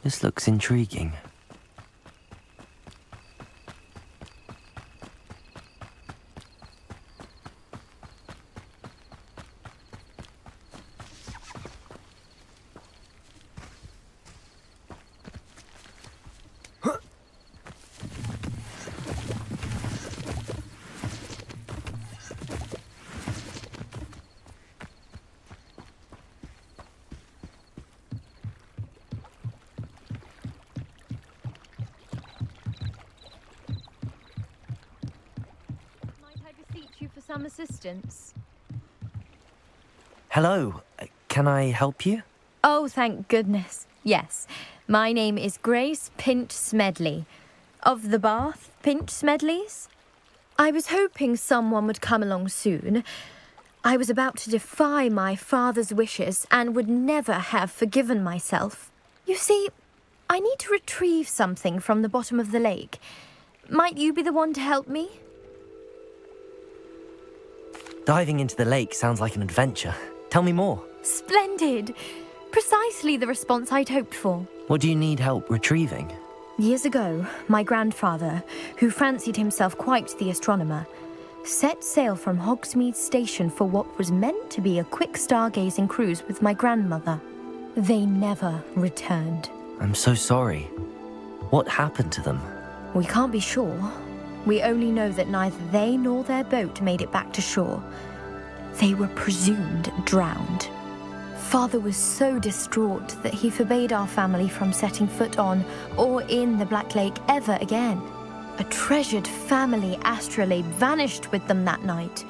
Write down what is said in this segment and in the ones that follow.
This looks intriguing. You for some assistance? Hello, can I help you? Oh, thank goodness. Yes. My name is Grace Pinch Smedley, of the Bath Pinch Smedleys. I was hoping someone would come along soon. I was about to defy my father's wishes and would never have forgiven myself. You see, I need to retrieve something from the bottom of the lake. Might you be the one to help me? Diving into the lake sounds like an adventure. Tell me more. Splendid! Precisely the response I'd hoped for. What do you need help retrieving? Years ago, my grandfather, who fancied himself quite the astronomer, set sail from Hogsmeade Station for what was meant to be a quick stargazing cruise with my grandmother. They never returned. I'm so sorry. What happened to them? We can't be sure. We only know that neither they nor their boat made it back to shore. They were presumed drowned. Father was so distraught that he forbade our family from setting foot on or in the Black Lake ever again. A treasured family astrolabe vanished with them that night.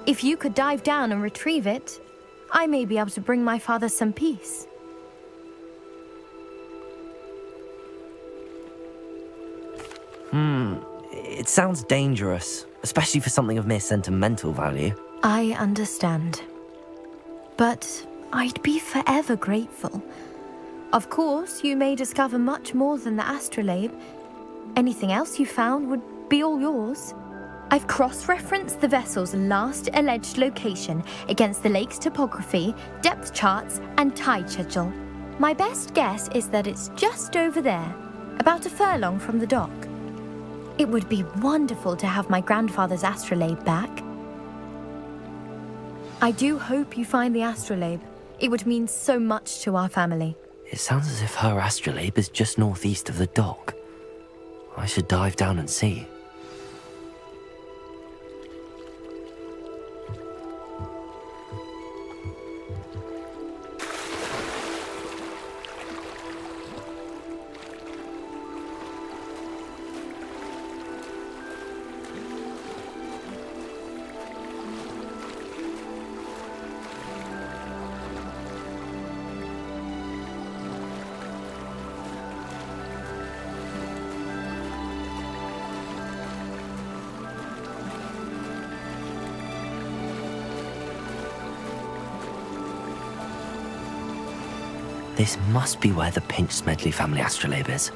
If you could dive down and retrieve it, I may be able to bring my father some peace. It sounds dangerous, especially for something of mere sentimental value. I understand. But I'd be forever grateful. Of course, you may discover much more than the astrolabe. Anything else you found would be all yours. I've cross-referenced the vessel's last alleged location against the lake's topography, depth charts, and tide schedule. My best guess is that it's just over there, about a furlong from the dock. It would be wonderful to have my grandfather's astrolabe back. I do hope you find the astrolabe. It would mean so much to our family. It sounds as if her astrolabe is just northeast of the dock. I should dive down and see. This must be where the Pinch Smedley family astrolabe is.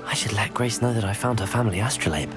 I should let Grace know that I found her family astrolabe.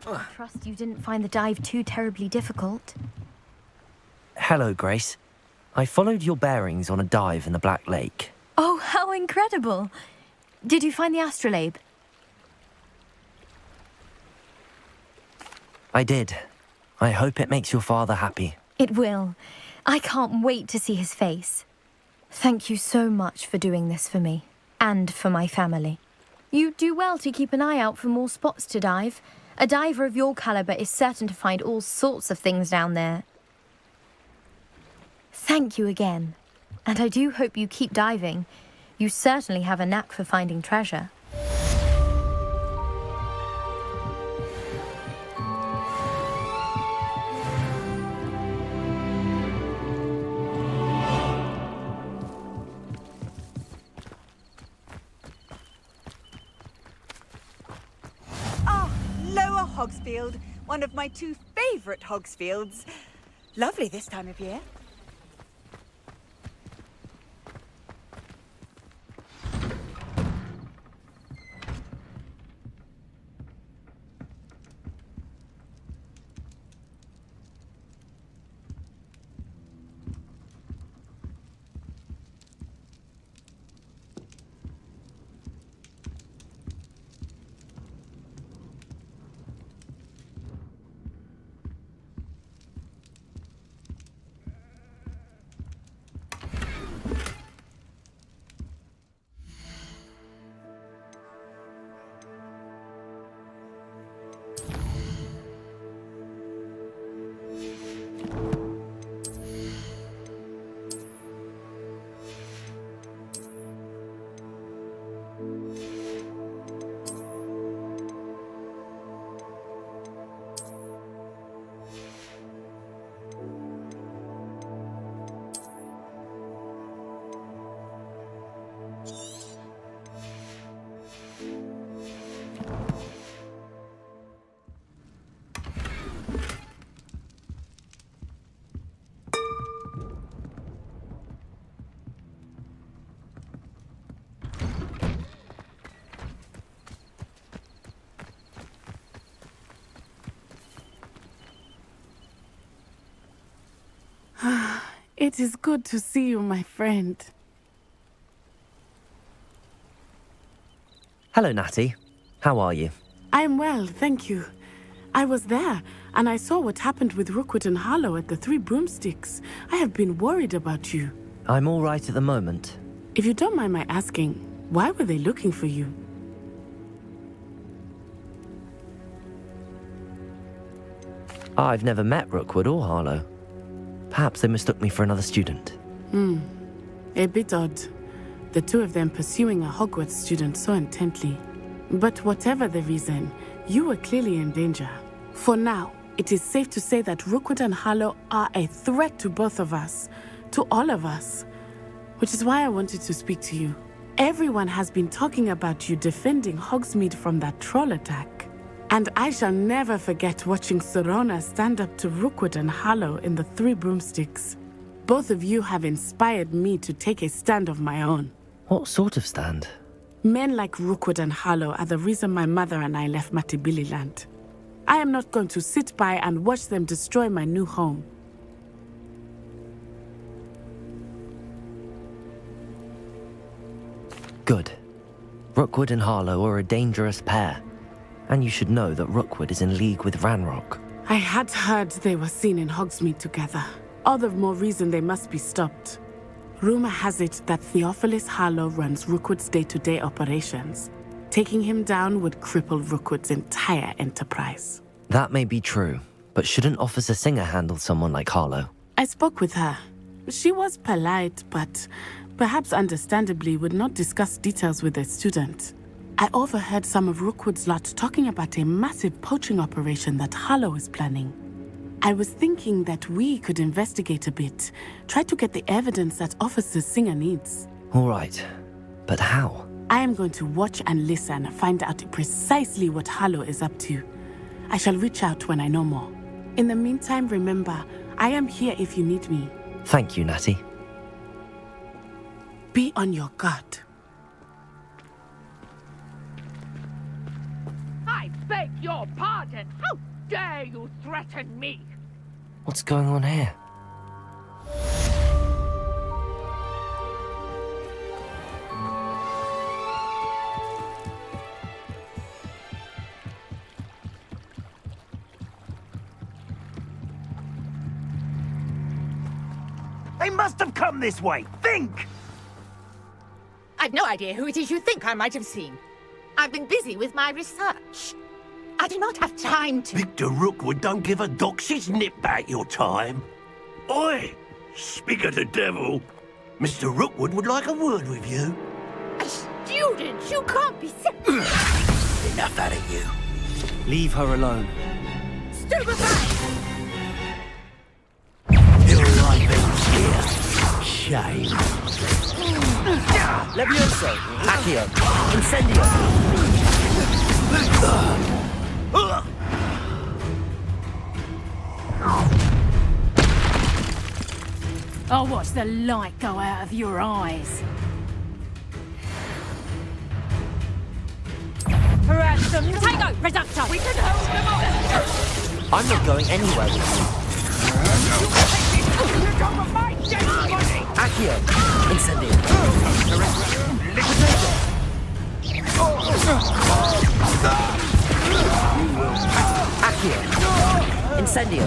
I trust you didn't find the dive too terribly difficult. Hello, Grace. I followed your bearings on a dive in the Black Lake. Oh, how incredible! Did you find the astrolabe? I did. I hope it makes your father happy. It will. I can't wait to see his face. Thank you so much for doing this for me, and for my family. You do well to keep an eye out for more spots to dive. A diver of your caliber is certain to find all sorts of things down there. Thank you again, and I do hope you keep diving. You certainly have a knack for finding treasure. Lower Hogsfield, one of my two favourite Hogsfields. Lovely this time of year. It is good to see you, my friend. Hello, Natty. How are you? I am well, thank you. I was there, and I saw what happened with Rookwood and Harlow at the Three Broomsticks. I have been worried about you. I'm all right at the moment. If you don't mind my asking, why were they looking for you? I've never met Rookwood or Harlow. Perhaps they mistook me for another student. A bit odd. The two of them pursuing a Hogwarts student so intently. But whatever the reason, you were clearly in danger. For now, it is safe to say that Rookwood and Harlow are a threat to both of us, to all of us. Which is why I wanted to speak to you. Everyone has been talking about you defending Hogsmeade from that troll attack. And I shall never forget watching Sorona stand up to Rookwood and Harlow in the Three Broomsticks. Both of you have inspired me to take a stand of my own. What sort of stand? Men like Rookwood and Harlow are the reason my mother and I left Matabeleland. I am not going to sit by and watch them destroy my new home. Good. Rookwood and Harlow are a dangerous pair. And you should know that Rookwood is in league with Ranrock. I had heard they were seen in Hogsmeade together. All the more reason they must be stopped. Rumor has it that Theophilus Harlow runs Rookwood's day-to-day operations. Taking him down would cripple Rookwood's entire enterprise. That may be true, but shouldn't Officer Singer handle someone like Harlow? I spoke with her. She was polite, but perhaps understandably would not discuss details with a student. I overheard some of Rookwood's lot talking about a massive poaching operation that Harlow is planning. I was thinking that we could investigate a bit, try to get the evidence that Officer Singer needs. All right, but how? I am going to watch and listen, find out precisely what Harlow is up to. I shall reach out when I know more. In the meantime, remember, I am here if you need me. Thank you, Natty. Be on your guard. I beg your pardon. How dare you threaten me? What's going on here? They must have come this way. Think! I've no idea who it is you think I might have seen. I've been busy with my research. I do not have time to... Victor Rookwood don't give a doxy's nip back your time. Oi! Speak of the devil. Mr. Rookwood would like a word with you. A student? You can't be... Enough out of you. Leave her alone. Stupefy! Your life ends here. Shame. Levioso! Accio! Incendio! I'll watch the light go out of your eyes. Ransom, Tango, Reductor! We can hold them off! I'm not going anywhere with you. You're on my dead body! Accio! Incendio! Accio! Incendio!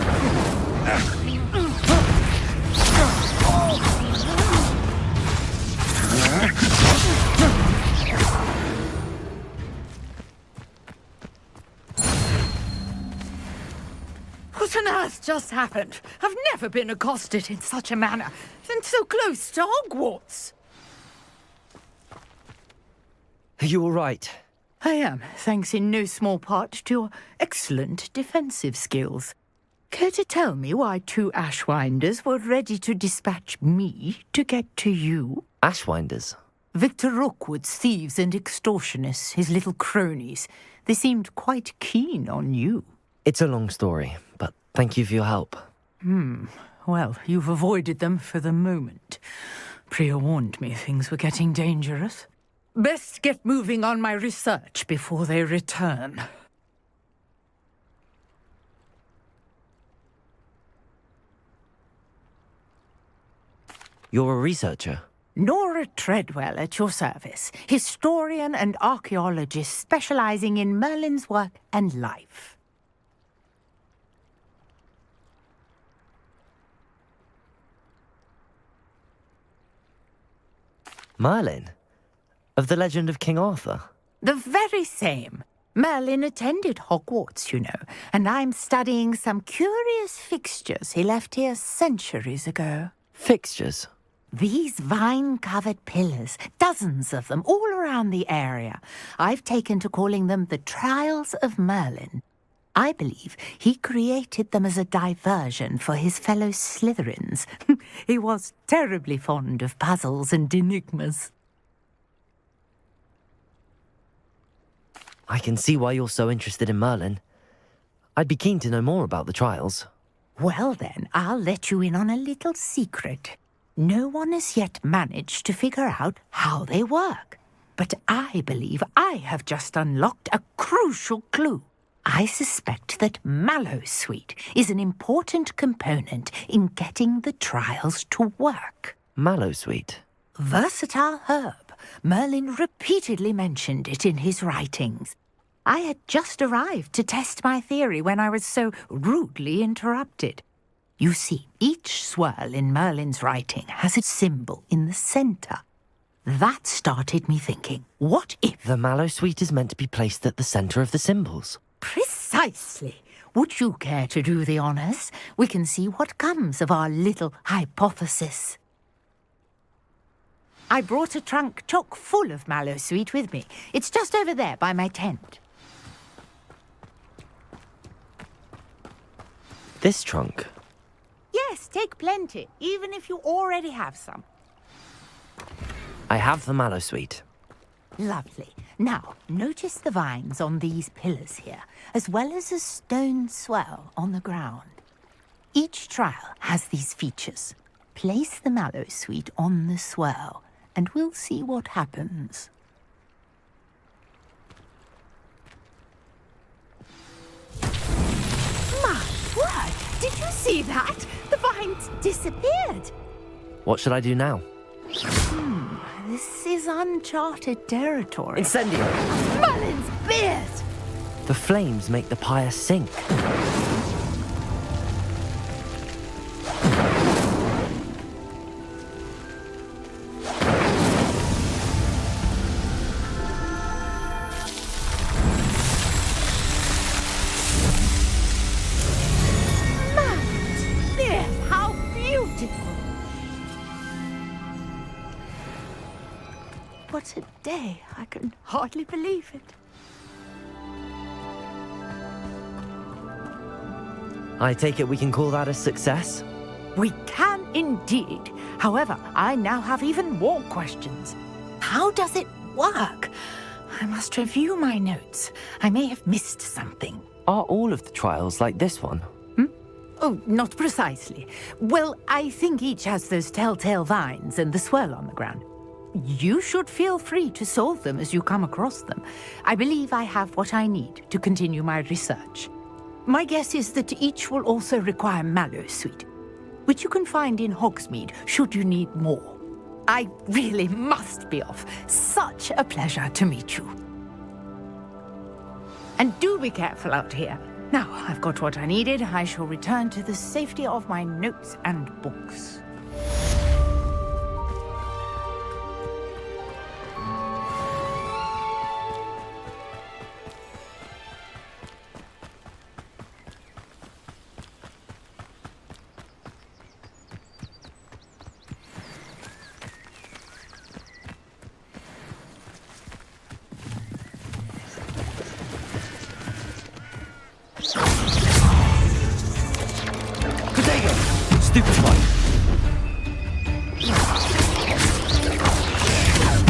What on earth just happened? I've never been accosted in such a manner, and so close to Hogwarts. Are you all right? I am, thanks in no small part to your excellent defensive skills. Care to tell me why two Ashwinders were ready to dispatch me to get to you? Ashwinders? Victor Rookwood's thieves and extortionists, his little cronies. They seemed quite keen on you. It's a long story, but thank you for your help. Well, you've avoided them for the moment. Priya warned me things were getting dangerous. Best get moving on my research before they return. You're a researcher? Nora Treadwell at your service, historian and archaeologist specializing in Merlin's work and life. Merlin? Of the legend of King Arthur? The very same. Merlin attended Hogwarts, you know, and I'm studying some curious fixtures he left here centuries ago. Fixtures? These vine-covered pillars, dozens of them, all around the area. I've taken to calling them the Trials of Merlin. I believe he created them as a diversion for his fellow Slytherins. He was terribly fond of puzzles and enigmas. I can see why you're so interested in Merlin. I'd be keen to know more about the trials. Well then, I'll let you in on a little secret. No one has yet managed to figure out how they work. But I believe I have just unlocked a crucial clue. I suspect that Mallowsweet is an important component in getting the trials to work. Mallowsweet? Versatile herb. Merlin repeatedly mentioned it in his writings. I had just arrived to test my theory when I was so rudely interrupted. You see, each swirl in Merlin's writing has a symbol in the centre. That started me thinking, what if... The Mallowsweet is meant to be placed at the centre of the symbols. Precisely. Would you care to do the honours? We can see what comes of our little hypothesis. I brought a trunk chock full of Mallowsweet with me. It's just over there by my tent. This trunk? Yes, take plenty, even if you already have some. I have the Mallowsweet. Lovely. Now, notice the vines on these pillars here, as well as a stone swell on the ground. Each trial has these features. Place the Mallowsweet on the swell, and we'll see what happens. you see that? The vines disappeared. What should I do now? This is uncharted territory. Incendio! Merlin's beard! The flames make the pyre sink. Beard, how beautiful! What a day. I can hardly believe it. I take it we can call that a success? We can indeed. However, I now have even more questions. How does it work? I must review my notes. I may have missed something. Are all of the trials like this one? Oh, not precisely. Well, I think each has those telltale vines and the swirl on the ground. You should feel free to solve them as you come across them. I believe I have what I need to continue my research. My guess is that each will also require Mallowsweet, which you can find in Hogsmeade should you need more. I really must be off. Such a pleasure to meet you. And do be careful out here. Now I've got what I needed, I shall return to the safety of my notes and books. Stupefy!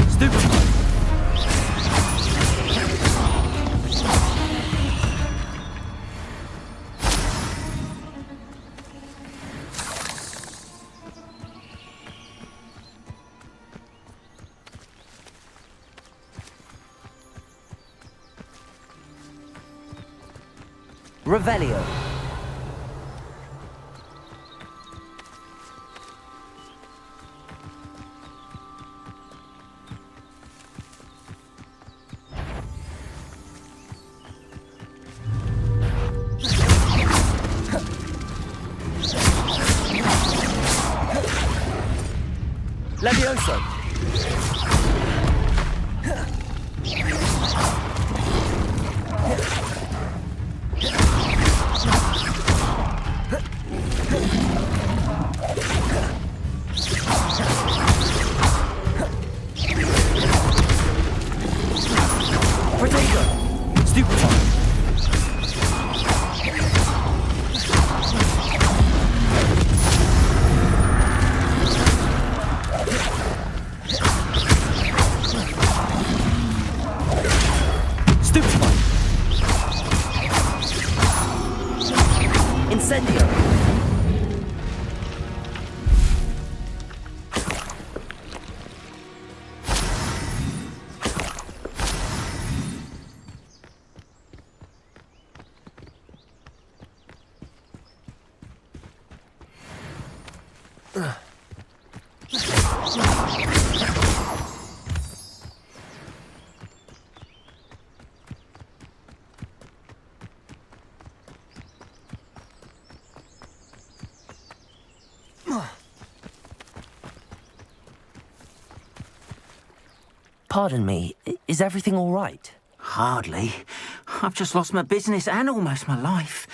Stupefy! Revelio. Levioso! Protego! Stupefy! Incendio! Pardon me, is everything all right? Hardly. I've just lost my business and almost my life.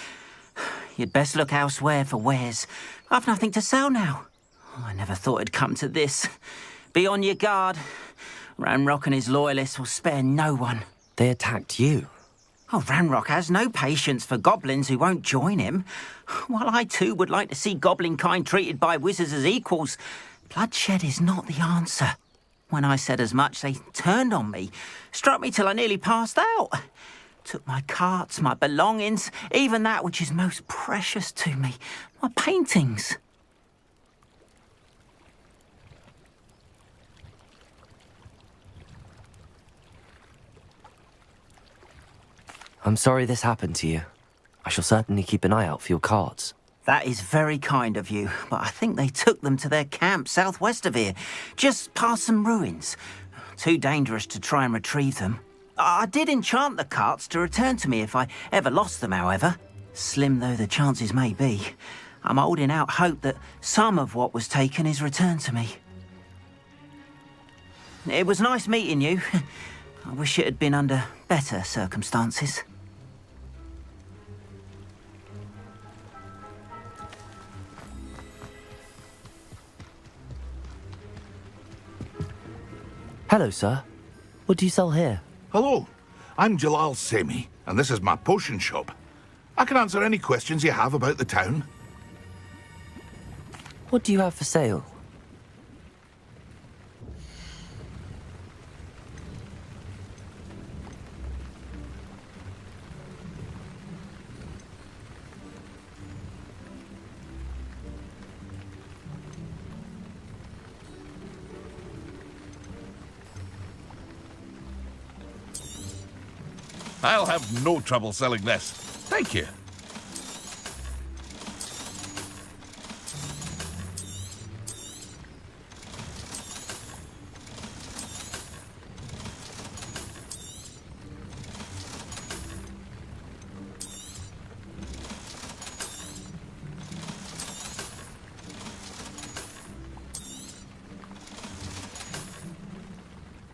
You'd best look elsewhere for wares. I've nothing to sell now. I never thought it'd come to this. Be on your guard. Ranrock and his loyalists will spare no one. They attacked you. Oh, Ranrock has no patience for goblins who won't join him. While I too would like to see goblin kind treated by wizards as equals, bloodshed is not the answer. When I said as much, they turned on me, struck me till I nearly passed out. Took my carts, my belongings, even that which is most precious to me, my paintings. I'm sorry this happened to you. I shall certainly keep an eye out for your cards. That is very kind of you, but I think they took them to their camp southwest of here, just past some ruins. Too dangerous to try and retrieve them. I did enchant the carts to return to me if I ever lost them, however. Slim though the chances may be, I'm holding out hope that some of what was taken is returned to me. It was nice meeting you. I wish it had been under better circumstances. Hello, sir. What do you sell here? Hello, I'm Jalal Semi, and this is my potion shop. I can answer any questions you have about the town. What do you have for sale? I'll have no trouble selling this. Thank you.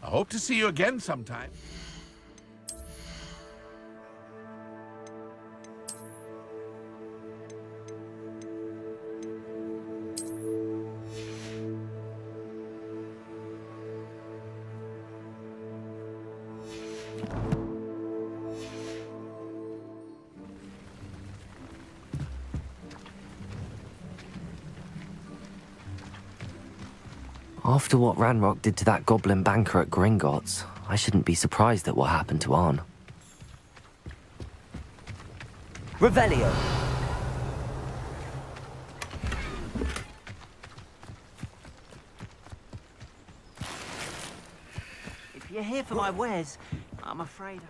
I hope to see you again sometime. After what Ranrock did to that goblin banker at Gringotts, I shouldn't be surprised at what happened to Arn. Revelio! If you're here for my wares, I'm afraid...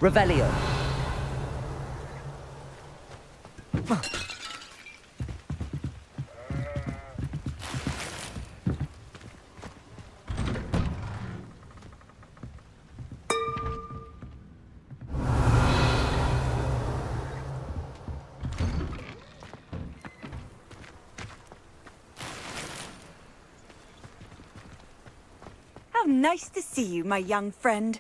Revelio! How nice to see you, my young friend.